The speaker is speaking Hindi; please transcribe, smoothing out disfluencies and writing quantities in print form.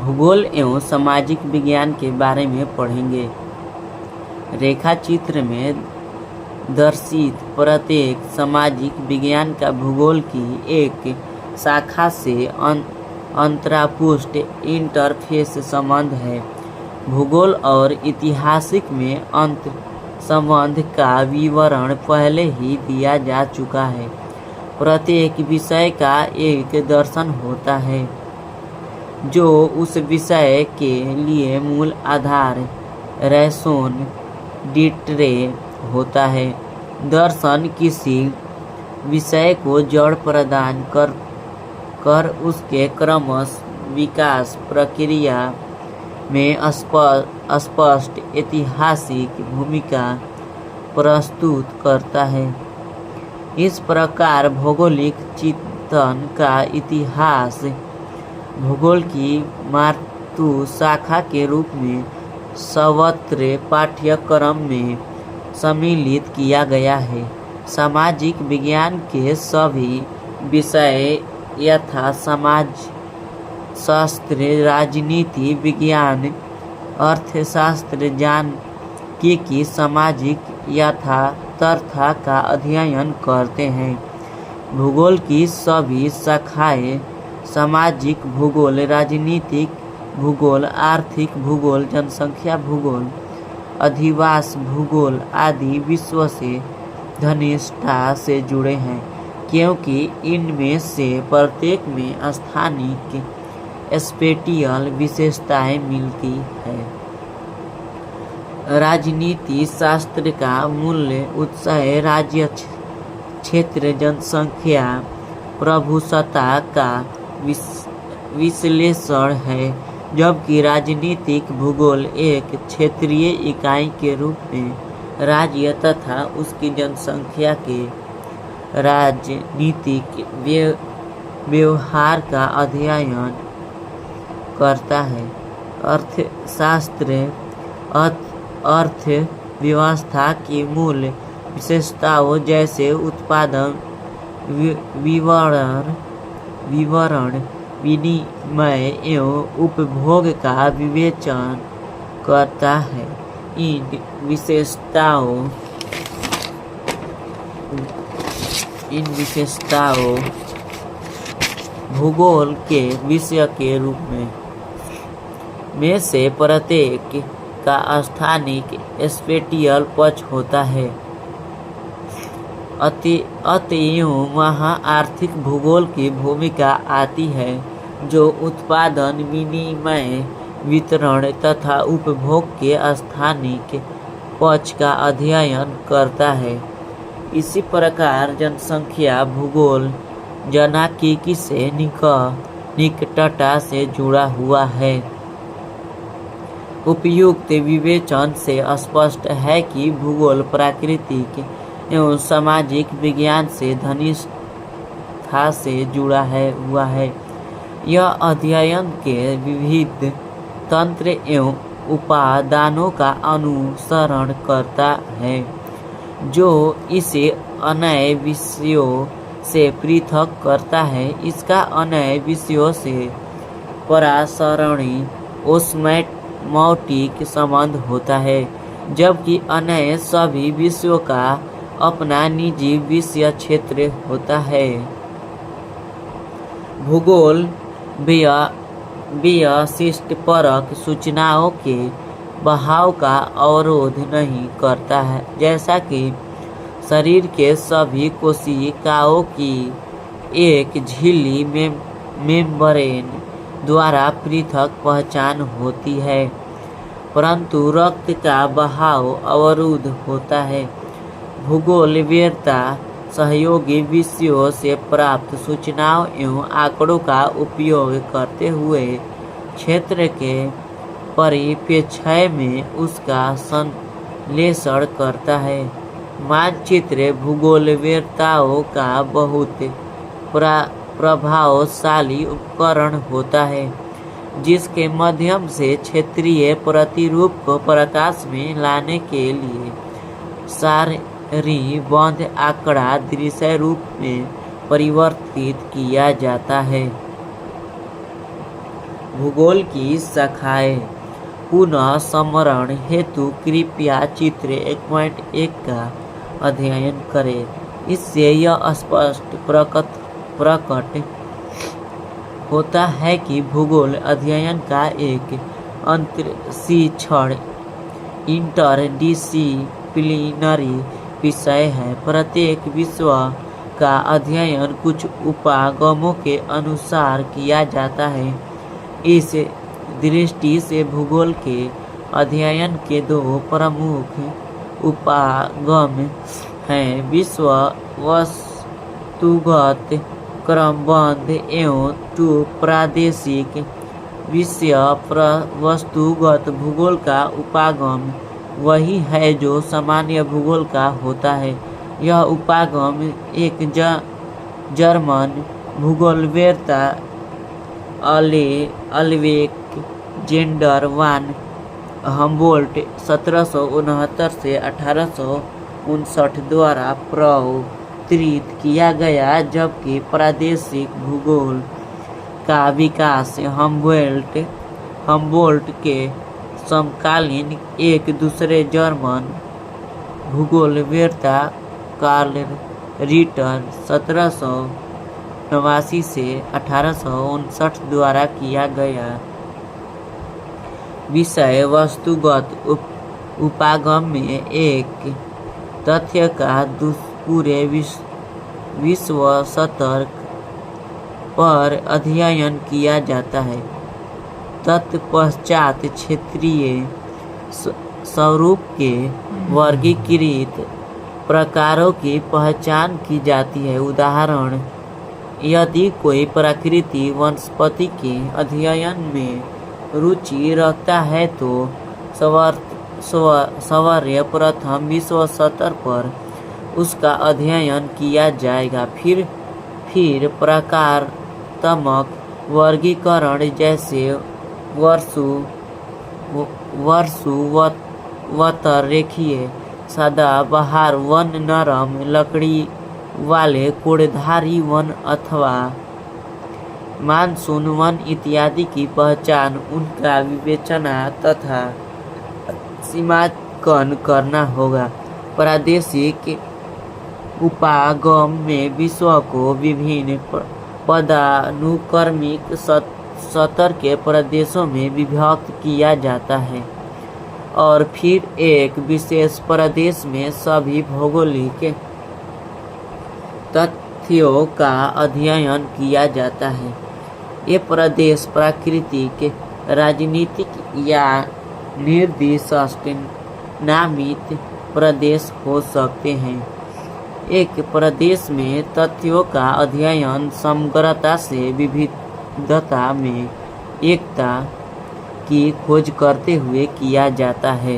भूगोल एवं सामाजिक विज्ञान के बारे में पढ़ेंगे। रेखा चित्र में दर्शित प्रत्येक सामाजिक विज्ञान का भूगोल की एक शाखा से अंतरापुष्ट इंटरफेस संबंध है। भूगोल और इतिहासिक में अंत संबंध का विवरण पहले ही दिया जा चुका है। प्रत्येक विषय का एक दर्शन होता है जो उस विषय के लिए मूल आधार रैसोन डिट्रे होता है। दर्शन किसी विषय को जड़ प्रदान कर उसके क्रमश विकास प्रक्रिया में स्पष्ट ऐतिहासिक भूमिका प्रस्तुत करता है। इस प्रकार भौगोलिक चिंतन का इतिहास भूगोल की मातृ शाखा के रूप में सर्वत्र पाठ्यक्रम में सम्मिलित किया गया है। सामाजिक विज्ञान के सभी विषय यथा समाजशास्त्र, राजनीति विज्ञान, अर्थशास्त्र, सांख्यिकी, सामाजिक यथार्थता का अध्ययन करते हैं। भूगोल की सभी शाखाएं सामाजिक भूगोल, राजनीतिक भूगोल, आर्थिक भूगोल, जनसंख्या भूगोल, अधिवास भूगोल आदि विषयों से घनिष्ठता से जुड़े हैं, क्योंकि इनमें से प्रत्येक में स्थानिक स्पेटियल विशेषताएं मिलती है। राजनीति शास्त्र का मूल उत्साह राज्य क्षेत्र जनसंख्या प्रभुसत्ता का विश्लेषण है, जबकि राजनीतिक भूगोल एक क्षेत्रीय इकाई के रूप में राज्य तथा उसकी जनसंख्या के राजनीतिक व्यवहार का अध्ययन करता है। अर्थशास्त्र अर्थव्यवस्था की मूल विशेषताओं जैसे उत्पादन, विवरण, विनिमय एवं उपभोग का विवेचन करता है। इन विशेषताओं भूगोल के विषय के रूप में से प्रत्येक का स्थानिक स्पेटियल पक्ष होता है। अतएव वहाँ आर्थिक भूगोल की भूमिका आती है, जो उत्पादन, विनिमय, वितरण तथा उपभोग के स्थानिक पक्ष का अध्ययन करता है। इसी प्रकार जनसंख्या भूगोल जनसांख्यिकी से निकटता से जुड़ा हुआ है। उपयुक्त विवेचन से स्पष्ट है कि भूगोल प्राकृतिक एवं सामाजिक विज्ञान से घनिष्ठता से जुड़ा हुआ है। यह अध्ययन के विविध तंत्र एवं उपादानों का अनुसरण करता है, जो इसे अन्य विषयों से पृथक करता है। इसका अन्य विषयों से परासरणी ओस्मोटिक संबंध होता है, जबकि अन्य सभी विषयों का अपना निजी विषय क्षेत्र होता है। भूगोल वैशिष्ट्यपरक सूचनाओं के बहाव का अवरोध नहीं करता है, जैसा कि शरीर के सभी कोशिकाओं की एक झिल्ली मेम्ब्रेन द्वारा पृथक पहचान होती है, परंतु रक्त का बहाव अवरुद्ध होता है। भूगोल वेरता सहयोगी विषयों से प्राप्त सूचनाओं एवं आंकड़ों का उपयोग करते हुए क्षेत्र के परिप्रेक्ष्य में उसका संश्लेषण करता है। मानचित्र भूगोलवेत्ताओं का बहुत प्रभावशाली उपकरण होता है, जिसके माध्यम से क्षेत्रीय प्रतिरूप को प्रकाश में लाने के लिए सारणीबद्ध आंकड़ा दृश्य रूप में परिवर्तित किया जाता है। भूगोल की शाखाएं। पुनः स्मरण हेतु कृपया चित्र 1.1 का अध्ययन करें। इससे यह स्पष्ट प्रकट होता है कि भूगोल अध्ययन का एक अंतःशिक्षण इंटरडिसिप्लिनरी विषय है। प्रत्येक विषय का अध्ययन कुछ उपागमों के अनुसार किया जाता है। इस दृष्टि से भूगोल के अध्ययन के दो प्रमुख उपागम हैं: विश्व वस्तुगत क्रमबद्ध एवं प्रादेशिक। विषय वस्तुगत भूगोल का उपागम वही है जो सामान्य भूगोल का होता है। यह उपागम एक जर्मन भूगोलवेत्ता अलेक्जेंडर वान हम्बोल्ट 1769 से 1859 द्वारा प्रवर्तित किया गया, जबकि प्रादेशिक भूगोल का विकास हम्बोल्ट के समकालीन एक दूसरे जर्मन भूगोलवेत्ता कार्ल रिटर 1789 से 1859 द्वारा किया गया। विषय वस्तुगत उपागम में एक तथ्य का पूरे विश्व सतह पर अध्ययन किया जाता है। तत्पश्चात क्षेत्रीय स्वरूप के वर्गीकृत प्रकारों की पहचान की जाती है। उदाहरण, यदि कोई प्रकृति वनस्पति के अध्ययन में रुचि रखता है तो सवर्य प्रथम विश्व सतह पर उसका अध्ययन किया जाएगा। फिर प्रकारात्मक वर्गीकरण जैसे वर्षुवत रेखीय सदाबहार वन, नरम लकड़ी वाले कोड़धारी वन अथवा मानसून वन इत्यादि की पहचान, उनका विवेचना तथा सीमांकन करना होगा। प्रादेशिक उपागम में विश्व को विभिन्न पदानुक्रमिक सतर के प्रदेशों में विभक्त किया जाता है और फिर एक विशेष प्रदेश में सभी भौगोलिक तथ्यों का अध्ययन किया जाता है। ये प्रदेश प्राकृतिक, राजनीतिक या निर्दिष्ट नामित प्रदेश हो सकते हैं। एक प्रदेश में तथ्यों का अध्ययन समग्रता से विविधता में एकता की खोज करते हुए किया जाता है।